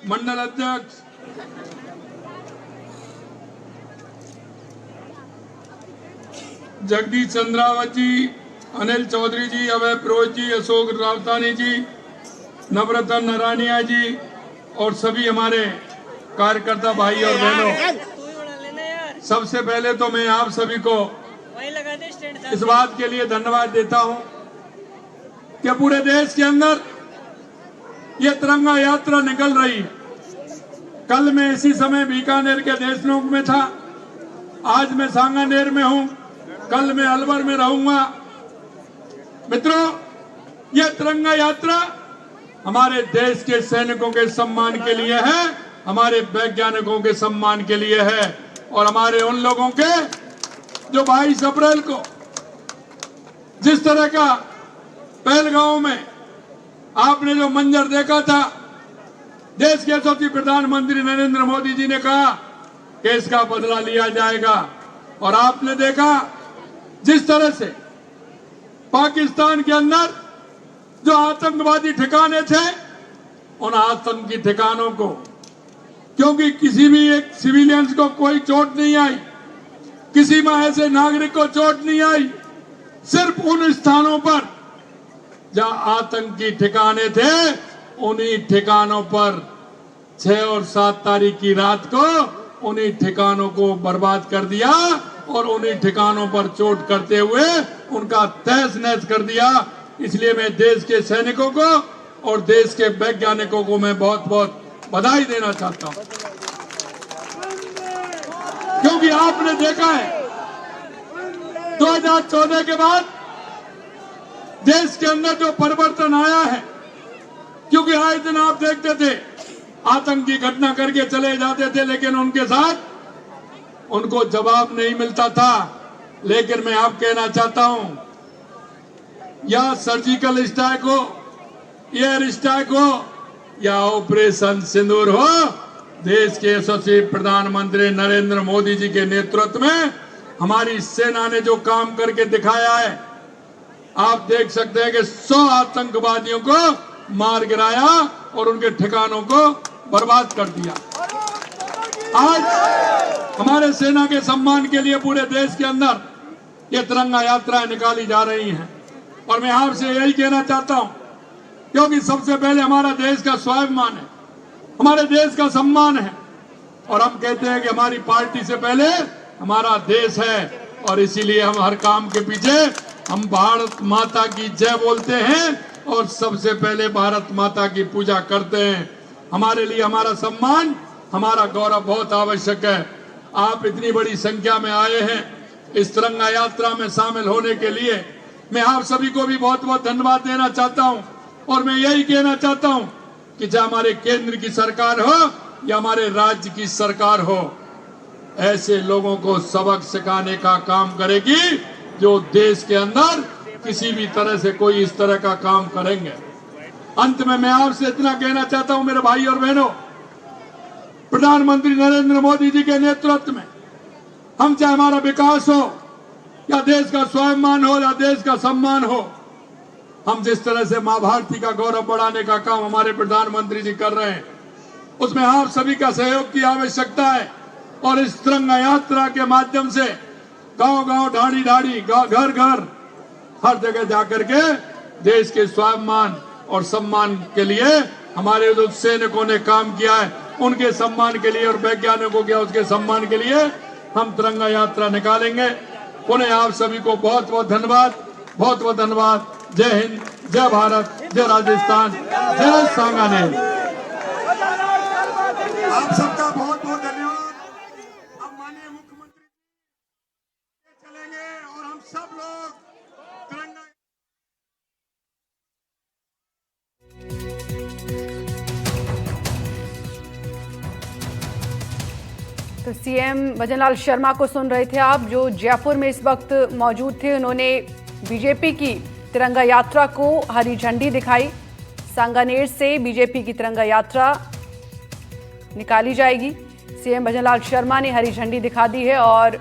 मंडल अध्यक्ष, जगदीश चंद्रावत जी, अनिल चौधरी जी, अभय प्रोज जी, अशोक रावतानी जी, नवरत्न नारायणिया जी और सभी हमारे कार्यकर्ता भाई और बहनों, सबसे पहले तो मैं आप सभी को इस बात के लिए धन्यवाद देता हूं कि पूरे देश के अंदर ये तिरंगा यात्रा निकल रही है। कल मैं इसी समय बीकानेर के देशनोक में था, आज मैं सांगानेर में हूं, कल मैं अलवर में रहूंगा। मित्रों, यह तिरंगा यात्रा हमारे देश के सैनिकों के सम्मान के लिए है, हमारे वैज्ञानिकों के सम्मान के लिए है और हमारे उन लोगों के जो 22 अप्रैल को जिस तरह का पहलगांव में आपने जो मंजर देखा था, देश के यशस्वी प्रधानमंत्री नरेंद्र मोदी जी ने कहा कि इसका बदला लिया जाएगा और आपने देखा जिस तरह से पाकिस्तान के अंदर जो आतंकवादी ठिकाने थे, उन आतंकी ठिकानों को, क्योंकि किसी भी एक सिविलियंस को कोई चोट नहीं आई, किसी में ऐसे नागरिक को चोट नहीं आई, सिर्फ उन स्थानों पर जहां आतंकी ठिकाने थे, उन्हीं ठिकानों पर 6 और 7 तारीख की रात को उन्हीं ठिकानों को बर्बाद कर दिया और उन्हीं ठिकानों पर चोट करते हुए उनका तहस नहस कर दिया। इसलिए मैं देश के सैनिकों को और देश के वैज्ञानिकों को मैं बहुत बहुत बधाई देना चाहता हूं, क्योंकि आपने देखा है 2014 के बाद देश के अंदर जो परिवर्तन आया है, क्योंकि आए दिन आप देखते थे आतंकी घटना करके चले जाते थे, लेकिन उनके साथ उनको जवाब नहीं मिलता था। लेकिन मैं आप कहना चाहता हूं, या सर्जिकल स्ट्राइक हो, एयर स्ट्राइक हो या ऑपरेशन सिंदूर हो, देश के यशस्वी प्रधानमंत्री नरेंद्र मोदी जी के नेतृत्व में हमारी सेना ने जो काम करके दिखाया है, आप देख सकते हैं कि 100 आतंकवादियों को मार गिराया और उनके ठिकानों को बर्बाद कर दिया। आज हमारे सेना के सम्मान के लिए पूरे देश के अंदर ये तिरंगा यात्राएं निकाली जा रही हैं और मैं आपसे यही कहना चाहता हूं, क्योंकि सबसे पहले हमारा देश का स्वाभिमान है, हमारे देश का सम्मान है और हम कहते हैं कि हमारी पार्टी से पहले हमारा देश है और इसीलिए हम हर काम के पीछे हम भारत माता की जय बोलते हैं और सबसे पहले भारत माता की पूजा करते हैं। हमारे लिए हमारा सम्मान, हमारा गौरव बहुत आवश्यक है। आप इतनी बड़ी संख्या में आए हैं इस तिरंगा यात्रा में शामिल होने के लिए, मैं आप सभी को भी बहुत बहुत धन्यवाद देना चाहता हूं और मैं यही कहना चाहता हूं कि चाहे हमारे केंद्र की सरकार हो या हमारे राज्य की सरकार हो, ऐसे लोगों को सबक सिखाने का काम करेगी जो देश के अंदर किसी भी तरह से कोई इस तरह का काम करेंगे। अंत में मैं आपसे इतना कहना चाहता हूं मेरे भाई और बहनों, प्रधानमंत्री नरेंद्र मोदी जी के नेतृत्व में हम चाहे हमारा विकास हो या देश का स्वाभिमान हो या देश का सम्मान हो, हम जिस तरह से मां भारती का गौरव बढ़ाने का काम हमारे प्रधानमंत्री जी कर रहे हैं, उसमें आप सभी का सहयोग की आवश्यकता है और इस तिरंगा यात्रा के माध्यम से गांव गांव, ढाड़ी ढाड़ी, घर घर, हर जगह जाकर के देश के स्वाभिमान और सम्मान के लिए हमारे जो सैनिकों ने काम किया है उनके सम्मान के लिए और वैज्ञानिकों के उसके सम्मान के लिए हम तिरंगा यात्रा निकालेंगे। पुनः आप सभी को बहुत बहुत धन्यवाद, बहुत बहुत धन्यवाद। जय हिंद, जय भारत, जय राजस्थान, जय सांगानेर। आप सबका बहुत बहुत धन्यवाद। अब माननीय मुख्यमंत्री चलेंगे और हम सब लोग तिरंगा तो सीएम भजनलाल शर्मा को सुन रहे थे आप, जो जयपुर में इस वक्त मौजूद थे। उन्होंने बीजेपी की तिरंगा यात्रा को हरी झंडी दिखाई। सांगानेर से बीजेपी की तिरंगा यात्रा निकाली जाएगी। सीएम भजनलाल शर्मा ने हरी झंडी दिखा दी है और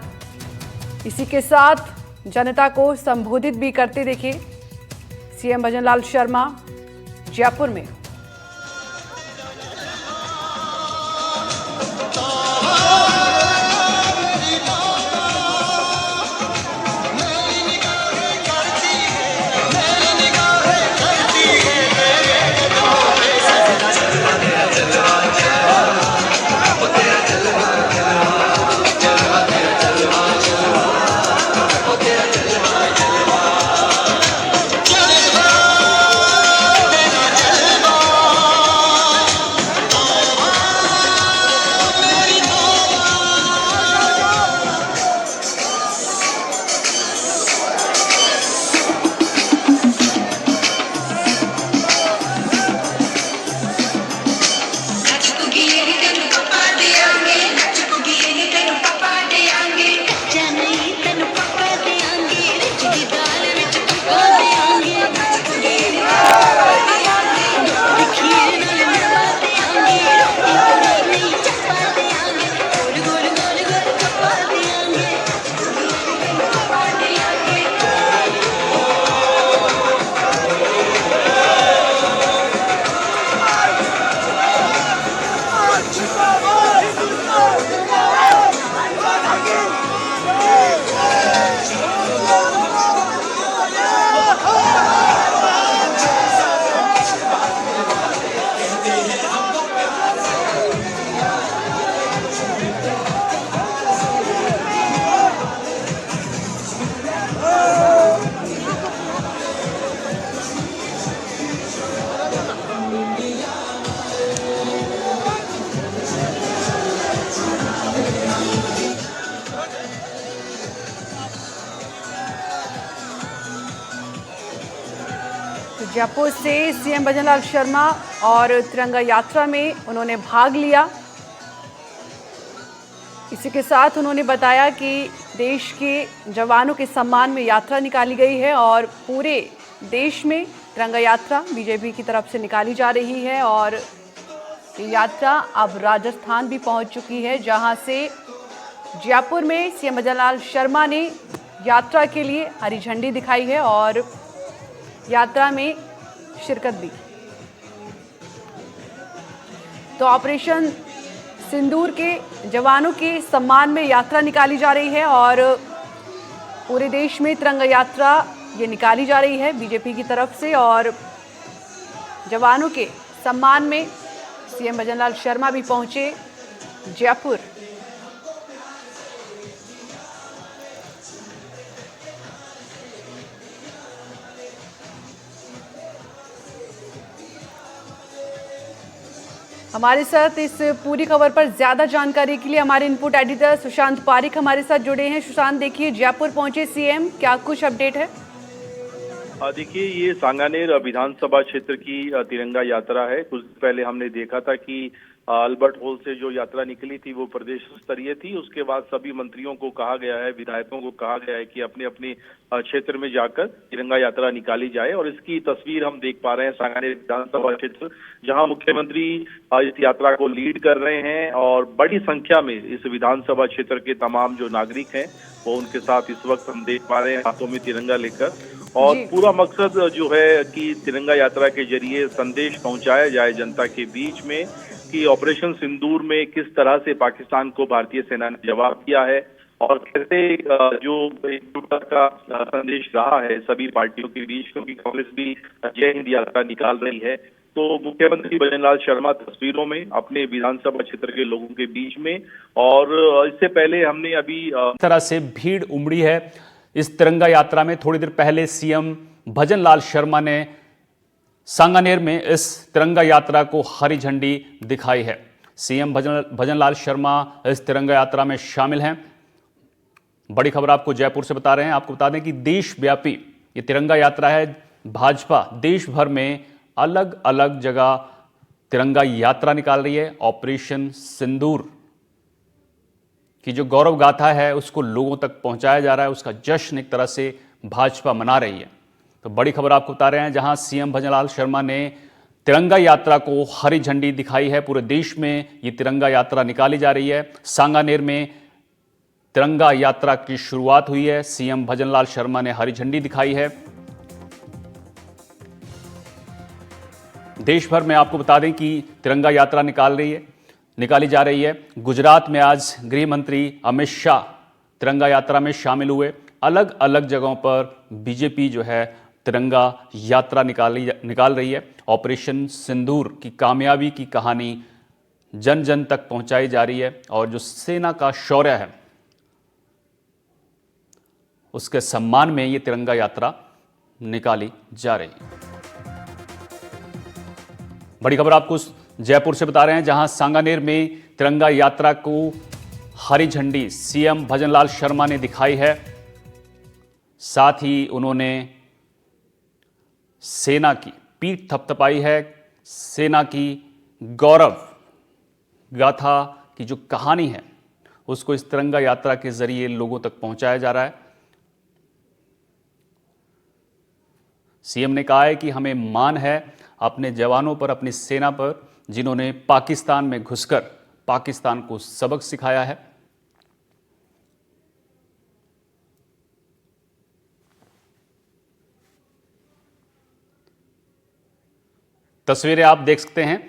इसी के साथ जनता को संबोधित भी करते दिखे सीएम भजनलाल शर्मा जयपुर में। जयपुर से सीएम भजनलाल शर्मा और तिरंगा यात्रा में उन्होंने भाग लिया। इसी के साथ उन्होंने बताया कि देश के जवानों के सम्मान में यात्रा निकाली गई है और पूरे देश में तिरंगा यात्रा बीजेपी की तरफ से निकाली जा रही है और ये यात्रा अब राजस्थान भी पहुंच चुकी है, जहां से जयपुर में सीएम भजनलाल शर्मा ने यात्रा के लिए हरी झंडी दिखाई है और यात्रा में शिरकत दी। तो ऑपरेशन सिंदूर के जवानों के सम्मान में यात्रा निकाली जा रही है और पूरे देश में तिरंगा यात्रा ये निकाली जा रही है बीजेपी की तरफ से और जवानों के सम्मान में सीएम भजनलाल शर्मा भी पहुंचे जयपुर। हमारे साथ इस पूरी खबर पर ज्यादा जानकारी के लिए हमारे इनपुट एडिटर सुशांत पारिक हमारे साथ जुड़े हैं। सुशांत, देखिए जयपुर पहुंचे सीएम, क्या कुछ अपडेट है? देखिए, ये सांगानेर विधानसभा क्षेत्र की तिरंगा यात्रा है। कुछ पहले हमने देखा था कि अल्बर्ट हॉल से जो यात्रा निकली थी वो प्रदेश स्तरीय थी। उसके बाद सभी मंत्रियों को कहा गया है, विधायकों को कहा गया है कि अपने अपने क्षेत्र में जाकर तिरंगा यात्रा निकाली जाए और इसकी तस्वीर हम देख पा रहे हैं सांगानेर विधानसभा क्षेत्र, जहां मुख्यमंत्री इस यात्रा को लीड कर रहे हैं और बड़ी संख्या में इस विधानसभा क्षेत्र के तमाम जो नागरिक हैं वो उनके साथ इस वक्त हम देख पा रहे हैं हाथों में तिरंगा लेकर। और पूरा मकसद जो है कि तिरंगा यात्रा के जरिए संदेश पहुंचाया जाए जनता के बीच में कि ऑपरेशन सिंदूर में किस तरह से पाकिस्तान को भारतीय सेना ने जवाब दिया है और कैसे जो एकजुटता का संदेश रहा है सभी पार्टियों के बीच, क्योंकि कांग्रेस भी जय हिंद यात्रा निकाल रही है। तो मुख्यमंत्री भजनलाल शर्मा तस्वीरों में अपने विधानसभा क्षेत्र के लोगों के बीच में, और इससे पहले हमने अभी तरह से भीड़ उमड़ी है इस तिरंगा यात्रा में। थोड़ी देर पहले सीएम भजनलाल शर्मा ने सांगानेर में इस तिरंगा यात्रा को हरी झंडी दिखाई है। सीएम भजनलाल शर्मा इस तिरंगा यात्रा में शामिल हैं। बड़ी खबर आपको जयपुर से बता रहे हैं। आपको बता दें कि देशव्यापी ये तिरंगा यात्रा है। भाजपा देश भर में अलग अलग जगह तिरंगा यात्रा निकाल रही है। ऑपरेशन सिंदूर की जो गौरव गाथा है उसको लोगों तक पहुंचाया जा रहा है, उसका जश्न एक तरह से भाजपा मना रही है। तो बड़ी खबर आपको बता रहे हैं, जहां सीएम भजनलाल शर्मा ने तिरंगा यात्रा को हरी झंडी दिखाई है। पूरे देश में ये तिरंगा यात्रा निकाली जा रही है। सांगानेर में तिरंगा यात्रा की शुरुआत हुई है। सीएम भजनलाल शर्मा ने हरी झंडी दिखाई है। देश भर में आपको बता दें कि तिरंगा यात्रा निकाली जा रही है। गुजरात में आज गृह मंत्री अमित शाह तिरंगा यात्रा में शामिल हुए। अलग अलग जगहों पर बीजेपी जो है तिरंगा यात्रा निकाल रही है। ऑपरेशन सिंदूर की कामयाबी की कहानी जन जन तक पहुंचाई जा रही है और जो सेना का शौर्य है उसके सम्मान में ये तिरंगा यात्रा निकाली जा रही है। बड़ी खबर आपको जयपुर से बता रहे हैं, जहां सांगानेर में तिरंगा यात्रा को हरी झंडी सीएम भजनलाल शर्मा ने दिखाई है। साथ ही उन्होंने सेना की पीठ थपथपाई है। सेना की गौरव गाथा की जो कहानी है उसको इस तिरंगा यात्रा के जरिए लोगों तक पहुंचाया जा रहा है। सीएम ने कहा है कि हमें मान है अपने जवानों पर, अपनी सेना पर, जिन्होंने पाकिस्तान में घुसकर पाकिस्तान को सबक सिखाया है। तस्वीरें आप देख सकते हैं,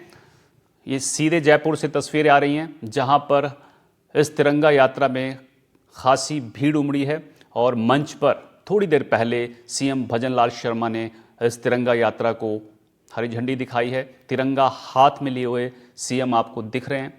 ये सीधे जयपुर से तस्वीरें आ रही हैं, जहां पर इस तिरंगा यात्रा में खासी भीड़ उमड़ी है और मंच पर थोड़ी देर पहले सीएम भजनलाल शर्मा ने इस तिरंगा यात्रा को हरी झंडी दिखाई है। तिरंगा हाथ में लिए हुए सीएम आपको दिख रहे हैं।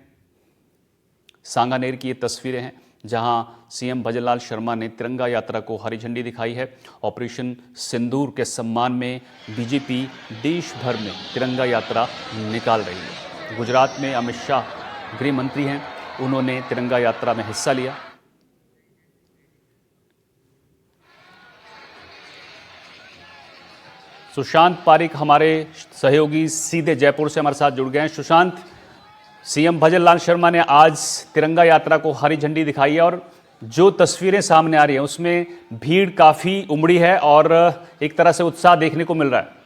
सांगानेर की ये तस्वीरें हैं जहां सीएम भजनलाल शर्मा ने तिरंगा यात्रा को हरी झंडी दिखाई है। ऑपरेशन सिंदूर के सम्मान में बीजेपी देश भर में तिरंगा यात्रा निकाल रही है। गुजरात में अमित शाह गृह मंत्री हैं, उन्होंने तिरंगा यात्रा में हिस्सा लिया। सुशांत पारिक हमारे सहयोगी सीधे जयपुर से हमारे साथ जुड़ गए हैं। सुशांत, सीएम भजन लाल शर्मा ने आज तिरंगा यात्रा को हरी झंडी दिखाई है और जो तस्वीरें सामने आ रही हैं उसमें भीड़ काफ़ी उमड़ी है और एक तरह से उत्साह देखने को मिल रहा है।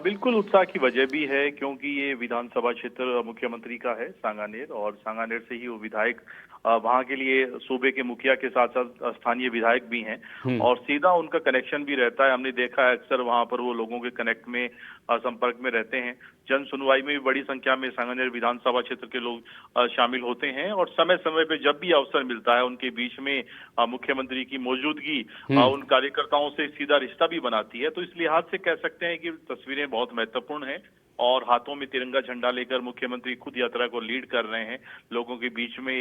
बिल्कुल उत्साह की वजह भी है क्योंकि ये विधानसभा क्षेत्र मुख्यमंत्री का है सांगानेर, और सांगानेर से ही वो विधायक वहां के लिए सूबे के मुखिया के साथ साथ स्थानीय विधायक भी हैं और सीधा उनका कनेक्शन भी रहता है। हमने देखा है अक्सर वहां पर वो लोगों के कनेक्ट में संपर्क में रहते हैं। जन सुनवाई में भी बड़ी संख्या में सांगानेर विधानसभा क्षेत्र के लोग शामिल होते हैं और समय समय पे जब भी अवसर मिलता है उनके बीच में मुख्यमंत्री की मौजूदगी उन कार्यकर्ताओं से सीधा रिश्ता भी बनाती है। तो इस लिहाज से कह सकते हैं कि तस्वीरें बहुत महत्वपूर्ण हैं और हाथों में तिरंगा झंडा लेकर मुख्यमंत्री खुद यात्रा को लीड कर रहे हैं लोगों के बीच में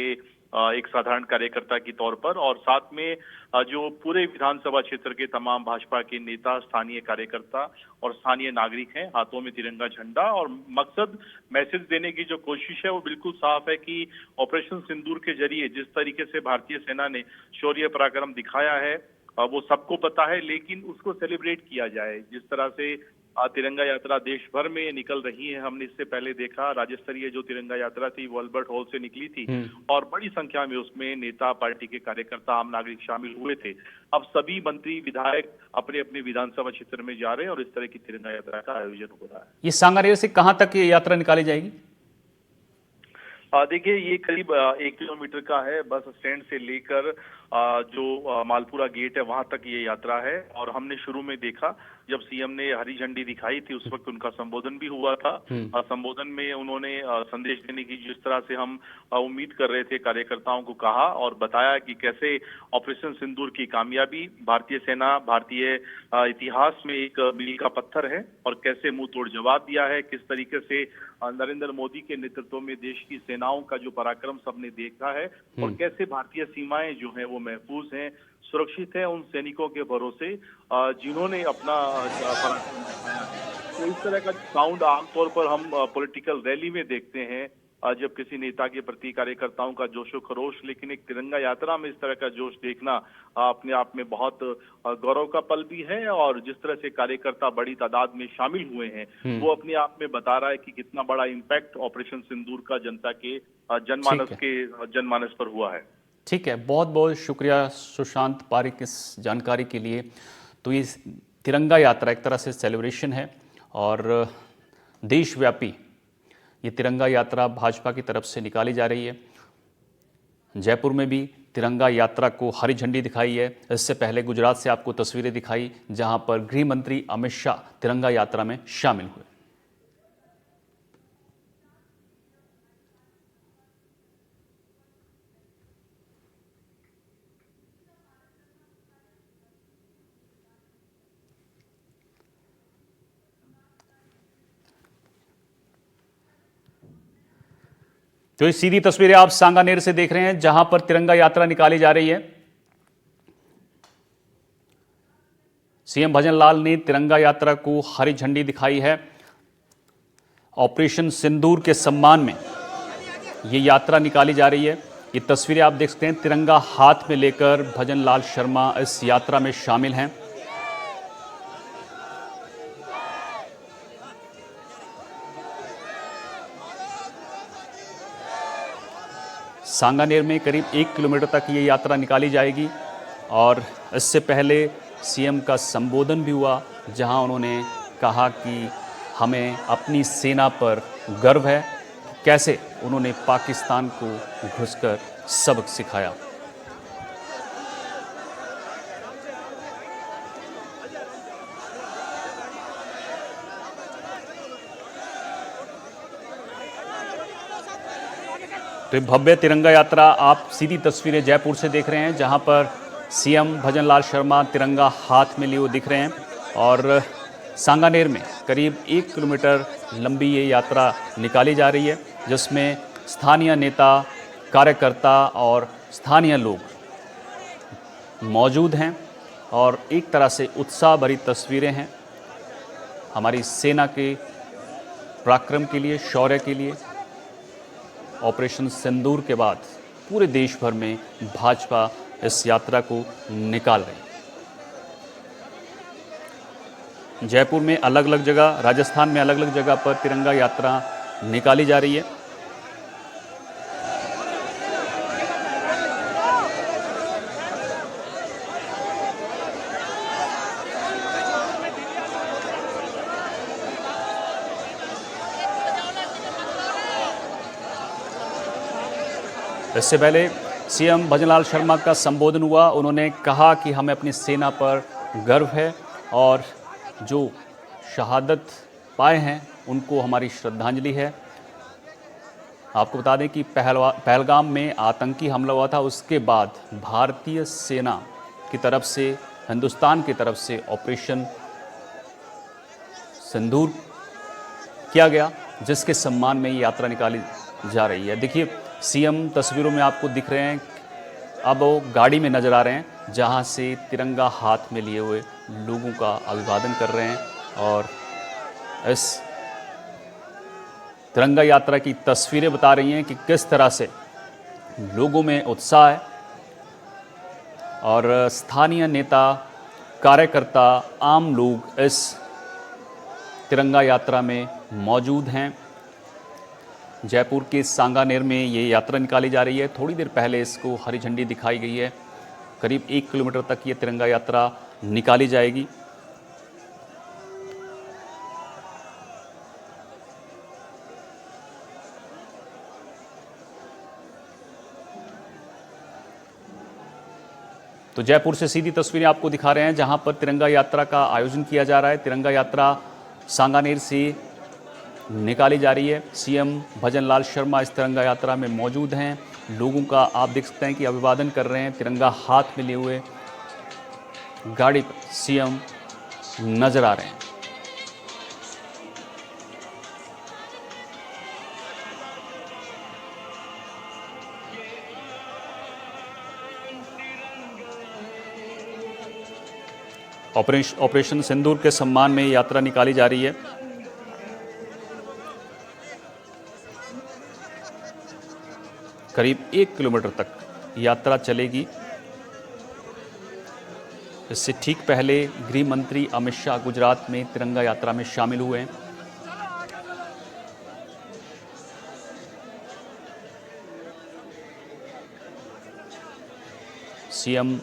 एक साधारण कार्यकर्ता की तौर पर, और साथ में जो पूरे विधानसभा क्षेत्र के तमाम भाजपा के नेता, स्थानीय कार्यकर्ता और स्थानीय नागरिक हैं, हाथों में तिरंगा झंडा। और मकसद मैसेज देने की जो कोशिश है वो बिल्कुल साफ है कि ऑपरेशन सिंदूर के जरिए जिस तरीके से भारतीय सेना ने शौर्य पराक्रम दिखाया है वो सबको पता है, लेकिन उसको सेलिब्रेट किया जाए। जिस तरह से तिरंगा यात्रा देश भर में निकल रही है, हमने इससे पहले देखा राज्य स्तरीय जो तिरंगा यात्रा थी वो अल्बर्ट हॉल से निकली थी और बड़ी संख्या में उसमें नेता, पार्टी के कार्यकर्ता, आम नागरिक शामिल हुए थे। अब सभी मंत्री, विधायक अपने अपने विधानसभा क्षेत्र में जा रहे हैं और इस तरह की तिरंगा यात्रा का आयोजन हो रहा है। ये सांगानेर से कहां तक ये यात्रा निकाली जाएगी? देखिए, ये करीब 1 किलोमीटर का है। बस स्टैंड से लेकर जो मालपुरा गेट है वहां तक ये यात्रा है। और हमने शुरू में देखा जब सीएम ने हरी झंडी दिखाई थी उस वक्त उनका संबोधन भी हुआ था। संबोधन में उन्होंने संदेश देने की जिस तरह से हम उम्मीद कर रहे थे कार्यकर्ताओं को कहा और बताया कि कैसे ऑपरेशन सिंदूर की कामयाबी भारतीय सेना, भारतीय इतिहास में एक मील का पत्थर है और कैसे मुंह तोड़ जवाब दिया है। किस तरीके से नरेंद्र मोदी के नेतृत्व में देश की सेनाओं का जो पराक्रम सबने देखा है और कैसे भारतीय सीमाएं जो हैं वो महफूज हैं, सुरक्षित है उन सैनिकों के भरोसे जिन्होंने अपना पराक्रम दिखाया है। तो इस तरह का साउंड आमतौर पर हम पॉलिटिकल रैली में देखते हैं जब किसी नेता के प्रति कार्यकर्ताओं का जोशो खरोश, लेकिन एक तिरंगा यात्रा में इस तरह का जोश देखना अपने आप में बहुत गौरव का पल भी है। और जिस तरह से कार्यकर्ता बड़ी तादाद में शामिल हुए हैं वो अपने आप में बता रहा है कि कितना बड़ा इम्पैक्ट ऑपरेशन सिंदूर का जनता के जनमानस पर हुआ है। ठीक है, बहुत बहुत शुक्रिया सुशांत पारिक इस जानकारी के लिए। तो ये तिरंगा यात्रा एक तरह से सेलिब्रेशन है और देशव्यापी ये तिरंगा यात्रा भाजपा की तरफ से निकाली जा रही है। जयपुर में भी तिरंगा यात्रा को हरी झंडी दिखाई है। इससे पहले गुजरात से आपको तस्वीरें दिखाई जहां पर गृह मंत्री अमित शाह तिरंगा यात्रा में शामिल हुए। तो ये सीधी तस्वीरें आप सांगानेर से देख रहे हैं जहां पर तिरंगा यात्रा निकाली जा रही है। सीएम भजन लाल ने तिरंगा यात्रा को हरी झंडी दिखाई है। ऑपरेशन सिंदूर के सम्मान में ये यात्रा निकाली जा रही है। ये तस्वीरें आप देख सकते हैं, तिरंगा हाथ में लेकर भजन लाल शर्मा इस यात्रा में शामिल हैं। सांगानेर में करीब 1 किलोमीटर तक ये यात्रा निकाली जाएगी और इससे पहले सीएम का संबोधन भी हुआ जहां उन्होंने कहा कि हमें अपनी सेना पर गर्व है, कैसे उन्होंने पाकिस्तान को घुसकर सबक सिखाया। तो भव्य तिरंगा यात्रा आप सीधी तस्वीरें जयपुर से देख रहे हैं जहां पर सीएम भजन लाल शर्मा तिरंगा हाथ में लिए हुए दिख रहे हैं और सांगानेर में करीब 1 किलोमीटर लंबी ये यात्रा निकाली जा रही है जिसमें स्थानीय नेता, कार्यकर्ता और स्थानीय लोग मौजूद हैं और एक तरह से उत्साह भरी तस्वीरें हैं हमारी सेना के पराक्रम के लिए, शौर्य के लिए। ऑपरेशन सिंदूर के बाद पूरे देश भर में भाजपा इस यात्रा को निकाल रही है। जयपुर में अलग अलग जगह, राजस्थान में अलग अलग जगह पर तिरंगा यात्रा निकाली जा रही है। इससे पहले सीएम भजनलाल शर्मा का संबोधन हुआ। उन्होंने कहा कि हमें अपनी सेना पर गर्व है और जो शहादत पाए हैं उनको हमारी श्रद्धांजलि है। आपको बता दें कि पहलगाम में आतंकी हमला हुआ था, उसके बाद भारतीय सेना की तरफ से, हिंदुस्तान की तरफ से ऑपरेशन सिंदूर किया गया, जिसके सम्मान में ये यात्रा निकाली जा रही है। देखिए सीएम तस्वीरों में आपको दिख रहे हैं, अब वो गाड़ी में नज़र आ रहे हैं जहां से तिरंगा हाथ में लिए हुए लोगों का अभिवादन कर रहे हैं। और इस तिरंगा यात्रा की तस्वीरें बता रही हैं कि किस तरह से लोगों में उत्साह है और स्थानीय नेता, कार्यकर्ता, आम लोग इस तिरंगा यात्रा में मौजूद हैं। जयपुर के सांगानेर में ये यात्रा निकाली जा रही है। थोड़ी देर पहले इसको हरी झंडी दिखाई गई है। करीब 1 किलोमीटर तक ये तिरंगा यात्रा निकाली जाएगी। तो जयपुर से सीधी तस्वीरें आपको दिखा रहे हैं जहां पर तिरंगा यात्रा का आयोजन किया जा रहा है। तिरंगा यात्रा सांगानेर से निकाली जा रही है। सीएम भजनलाल शर्मा इस तिरंगा यात्रा में मौजूद हैं। लोगों का आप देख सकते हैं कि अभिवादन कर रहे हैं। तिरंगा हाथ में लिए हुए गाड़ी पर सीएम नजर आ रहे हैं। ऑपरेशन सिंदूर के सम्मान में यात्रा निकाली जा रही है। करीब 1 किलोमीटर तक यात्रा चलेगी। इससे ठीक पहले गृह मंत्री अमित शाह गुजरात में तिरंगा यात्रा में शामिल हुए हैं। सीएम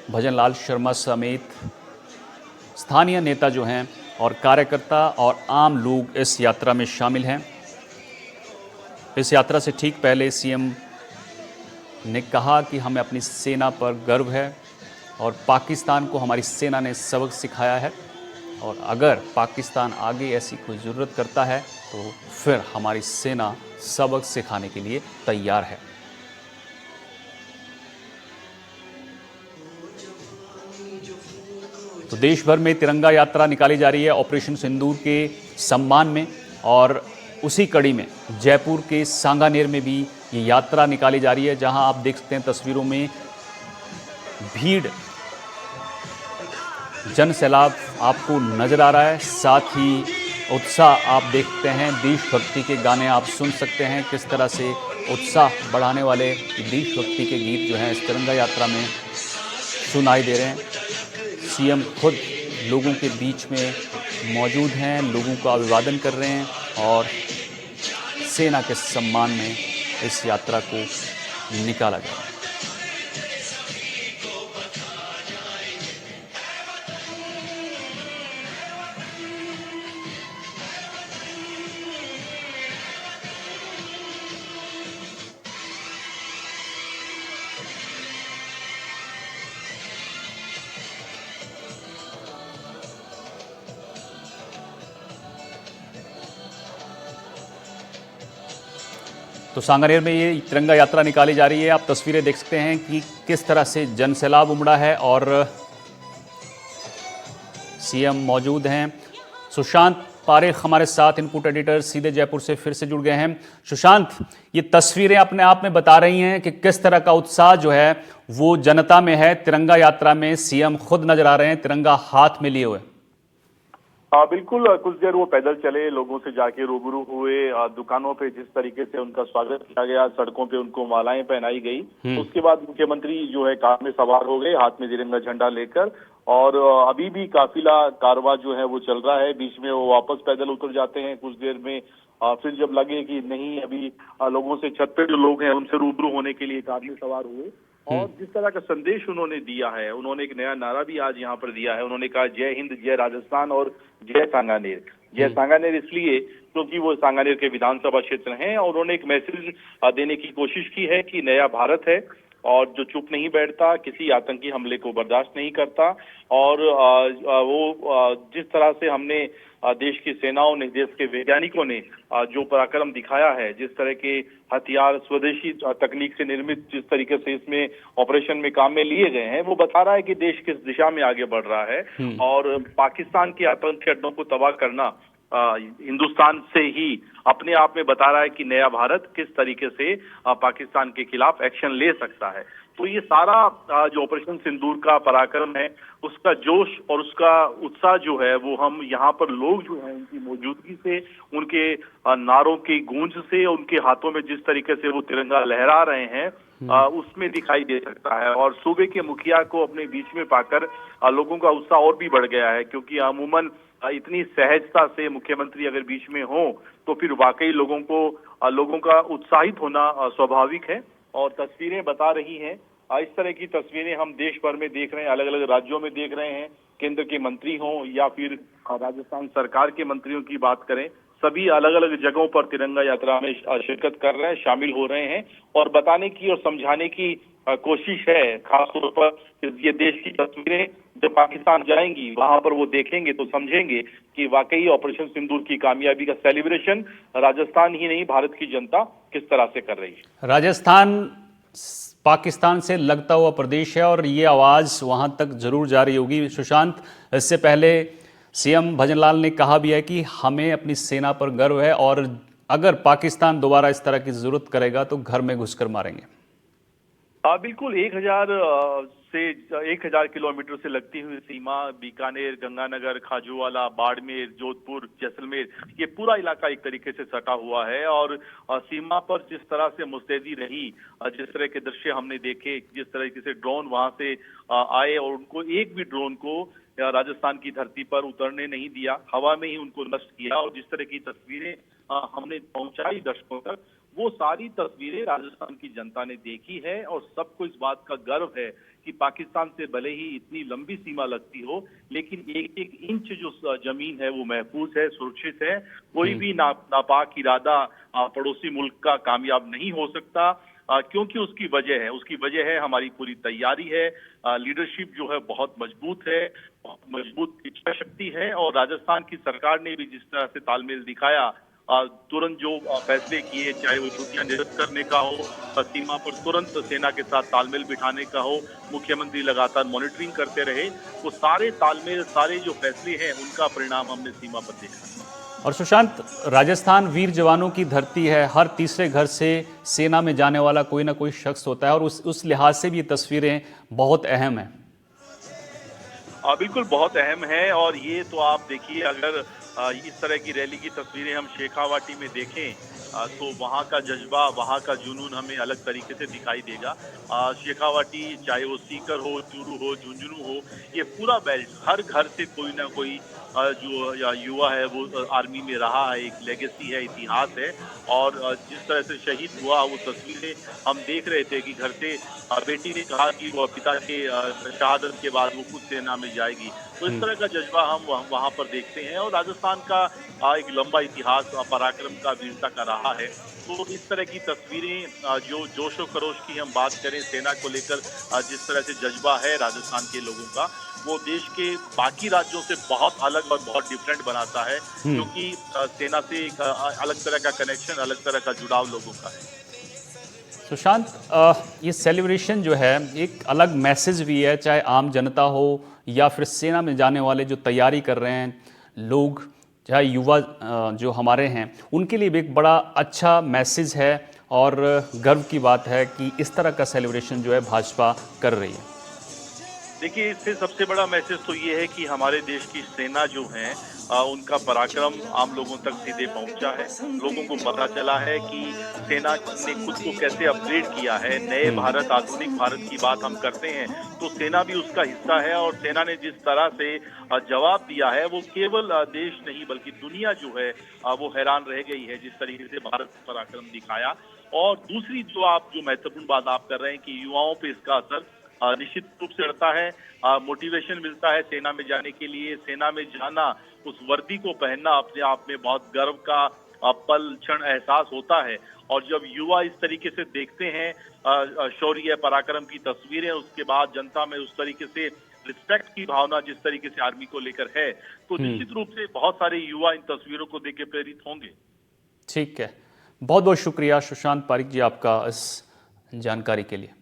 भजनलाल शर्मा समेत स्थानीय नेता जो हैं और कार्यकर्ता और आम लोग इस यात्रा में शामिल हैं। इस यात्रा से ठीक पहले सीएम ने कहा कि हमें अपनी सेना पर गर्व है और पाकिस्तान को हमारी सेना ने सबक सिखाया है और अगर पाकिस्तान आगे ऐसी कोई ज़रूरत करता है तो फिर हमारी सेना सबक सिखाने के लिए तैयार है। तो देश भर में तिरंगा यात्रा निकाली जा रही है ऑपरेशन सिंदूर के सम्मान में और उसी कड़ी में जयपुर के सांगानेर में भी ये यात्रा निकाली जा रही है, जहां आप देख सकते हैं तस्वीरों में भीड़, जन सैलाब आपको नजर आ रहा है। साथ ही उत्साह आप देखते हैं, देशभक्ति के गाने आप सुन सकते हैं। किस तरह से उत्साह बढ़ाने वाले देशभक्ति के गीत जो हैं इस तिरंगा यात्रा में सुनाई दे रहे हैं। सीएम खुद लोगों के बीच में मौजूद हैं, लोगों का अभिवादन कर रहे हैं और सेना के सम्मान में इस यात्रा को निकाला जा रहा है। तो सांगानेर में ये तिरंगा यात्रा निकाली जा रही है। आप तस्वीरें देख सकते हैं कि किस तरह से जनसैलाब उमड़ा है और सीएम मौजूद हैं। सुशांत पारेख हमारे साथ इनपुट एडिटर सीधे जयपुर से फिर से जुड़ गए हैं। सुशांत, ये तस्वीरें अपने आप में बता रही हैं कि किस तरह का उत्साह जो है वो जनता में है। तिरंगा यात्रा में सीएम खुद नजर आ रहे हैं तिरंगा हाथ में लिए हुए। बिल्कुल कुछ देर वो पैदल चले, लोगों से जाके रूबरू हुए, दुकानों पे जिस तरीके से उनका स्वागत किया गया, सड़कों पे उनको मालाएं पहनाई गई। उसके बाद मुख्यमंत्री जो है कार में सवार हो गए, हाथ में तिरंगा झंडा लेकर, और अभी भी काफिला कारवां जो है वो चल रहा है। बीच में वो वापस पैदल उतर जाते हैं कुछ देर में, फिर जब लगे कि नहीं अभी लोगों से, छत पे जो लोग हैं उनसे रूबरू होने के लिए कार में सवार हुए। और जिस तरह का संदेश उन्होंने दिया है, उन्होंने एक नया नारा भी आज यहाँ पर दिया है। उन्होंने कहा जय हिंद, जय राजस्थान और जय सांगानेर। जय सांगानेर इसलिए क्योंकि वो सांगानेर के विधानसभा क्षेत्र हैं, और उन्होंने एक मैसेज देने की कोशिश की है कि नया भारत है और जो चुप नहीं बैठता, किसी आतंकी हमले को बर्दाश्त नहीं करता। और वो जिस तरह से हमने देश की सेनाओं ने, देश के वैज्ञानिकों ने जो पराक्रम दिखाया है, जिस तरह के हथियार स्वदेशी तकनीक से निर्मित जिस तरीके से इसमें ऑपरेशन में काम में लिए गए हैं, वो बता रहा है कि देश किस दिशा में आगे बढ़ रहा है। और पाकिस्तान के आतंकी अड्डों को तबाह करना हिंदुस्तान से ही अपने आप में बता रहा है कि नया भारत किस तरीके से पाकिस्तान के खिलाफ एक्शन ले सकता है। तो ये सारा जो ऑपरेशन सिंदूर का पराक्रम है, उसका जोश और उसका उत्साह जो है वो हम यहाँ पर लोग जो है उनकी मौजूदगी से, उनके नारों की गूंज से, उनके हाथों में जिस तरीके से वो तिरंगा लहरा रहे हैं उसमें दिखाई दे सकता है। और सूबे के मुखिया को अपने बीच में पाकर लोगों का उत्साह और भी बढ़ गया है, क्योंकि अमूमन इतनी सहजता से मुख्यमंत्री अगर बीच में हो तो फिर वाकई लोगों का उत्साहित होना स्वाभाविक है। और तस्वीरें बता रही हैं, इस तरह की तस्वीरें हम देश भर में देख रहे हैं, अलग अलग राज्यों में देख रहे हैं। केंद्र के मंत्री हों या फिर राजस्थान सरकार के मंत्रियों की बात करें, सभी अलग अलग जगहों पर तिरंगा यात्रा में शिरकत कर रहे हैं, शामिल हो रहे हैं और बताने की और समझाने की कोशिश है। खासतौर पर ये देश की तस्वीरें जब पाकिस्तान जाएंगी, वहां पर वो देखेंगे तो समझेंगे कि वाकई ऑपरेशन सिंदूर की कामयाबी का सेलिब्रेशन राजस्थान ही नहीं, भारत की जनता किस तरह से कर रही है। राजस्थान पाकिस्तान से लगता हुआ प्रदेश है और ये आवाज़ वहाँ तक जरूर जा रही होगी। सुशांत, इससे पहले सीएम भजनलाल ने कहा भी है कि हमें अपनी सेना पर गर्व है और अगर पाकिस्तान दोबारा इस तरह की जरूरत करेगा तो घर में घुसकर मारेंगे। बिल्कुल 1000 किलोमीटर से लगती हुई सीमा, बीकानेर, गंगानगर, खाजूवाला, बाड़मेर, जोधपुर, जैसलमेर, ये पूरा इलाका एक तरीके से सटा हुआ है। और सीमा पर जिस तरह से मुस्तैदी रही, जिस तरह के दृश्य हमने देखे, जिस तरीके से ड्रोन वहां से आए और उनको एक भी ड्रोन को राजस्थान की धरती पर उतरने नहीं दिया, हवा में ही उनको नष्ट किया। और जिस तरह की तस्वीरें हमने पहुंचाई दर्शकों तक, वो सारी तस्वीरें राजस्थान की जनता ने देखी है और सबको इस बात का गर्व है कि पाकिस्तान से भले ही इतनी लंबी सीमा लगती हो, लेकिन एक एक इंच जो जमीन है वो महफूज है, सुरक्षित है। कोई भी नापाक इरादा पड़ोसी मुल्क का कामयाब नहीं हो सकता, क्योंकि उसकी वजह है हमारी पूरी तैयारी है, लीडरशिप जो है बहुत मजबूत है, बहुत मजबूत इच्छा शक्ति है। और राजस्थान की सरकार ने भी जिस तरह से तालमेल दिखाया, तुरंत जो फैसले किए, चाहे वो छुट्टियां निरस्त करने का हो, सीमा पर तुरंत सेना के साथ तालमेल बिठाने का हो, मुख्यमंत्री लगातार मॉनिटरिंग करते रहे, वो सारे तालमेल, सारे जो फैसले हैं उनका परिणाम हमने सीमा पर देखा। और सुशांत, राजस्थान वीर जवानों की धरती है, हर तीसरे घर से सेना में जाने वाला कोई ना कोई शख्स होता है और उस लिहाज से भी ये तस्वीरें बहुत अहम है। बिल्कुल बहुत अहम है। और ये तो आप देखिए, अगर इस तरह की रैली की तस्वीरें हम शेखावाटी में देखें तो वहाँ का जज्बा, वहाँ का जुनून हमें अलग तरीके से दिखाई देगा। शेखावाटी, चाहे वो सीकर हो, चूरू हो, झुंझुनू हो, ये पूरा बेल्ट, हर घर से कोई ना कोई जो युवा है वो आर्मी में रहा है, एक लेगेसी है, इतिहास है। और जिस तरह से शहीद हुआ, वो तस्वीरें हम देख रहे थे कि घर से बेटी ने कहा कि वो पिता के शहादत के बाद वो खुद सेना में जाएगी। तो इस तरह का जज्बा हम वहाँ पर देखते हैं। और राजस्थान का एक लंबा इतिहास पराक्रम का, वीरता का रहा है। तो इस तरह की तस्वीरें, जो जोशो खरोश की हम बात करें, सेना को लेकर जिस तरह से जज्बा है राजस्थान के लोगों का, वो देश के बाकी राज्यों से बहुत अलग और बहुत डिफरेंट बनाता है, क्योंकि सेना से एक अलग तरह का कनेक्शन, अलग तरह का जुड़ाव लोगों का है। सुशांत, ये सेलिब्रेशन जो है एक अलग मैसेज भी है, चाहे आम जनता हो या फिर सेना में जाने वाले जो तैयारी कर रहे हैं लोग, चाहे युवा जो हमारे हैं, उनके लिए भी एक बड़ा अच्छा मैसेज है और गर्व की बात है कि इस तरह का सेलिब्रेशन जो है भाजपा कर रही है। देखिए, इससे सबसे बड़ा मैसेज तो ये है कि हमारे देश की सेना जो है उनका पराक्रम आम लोगों तक सीधे पहुंचा है। लोगों को पता चला है कि सेना ने खुद को कैसे अपग्रेड किया है। नए भारत, आधुनिक भारत की बात हम करते हैं तो सेना भी उसका हिस्सा है, और सेना ने जिस तरह से जवाब दिया है वो केवल देश नहीं बल्कि दुनिया जो है वो हैरान रह गई है जिस तरीके से भारत ने पराक्रम दिखाया। और दूसरी जो महत्वपूर्ण बात आप कर रहे हैं कि युवाओं पे इसका असर निश्चित रूप से रहता है। मोटिवेशन मिलता है सेना में जाने के लिए। सेना में जाना, उस वर्दी को पहनना अपने आप में बहुत गर्व का पल क्षण एहसास होता है। और जब युवा इस तरीके से देखते हैं शौर्य पराक्रम की तस्वीरें, उसके बाद जनता में उस तरीके से रिस्पेक्ट की भावना जिस तरीके से आर्मी को लेकर है, तो निश्चित रूप से बहुत सारे युवा इन तस्वीरों को देख के प्रेरित होंगे। ठीक है, बहुत बहुत शुक्रिया सुशांत पारिक जी आपका इस जानकारी के लिए।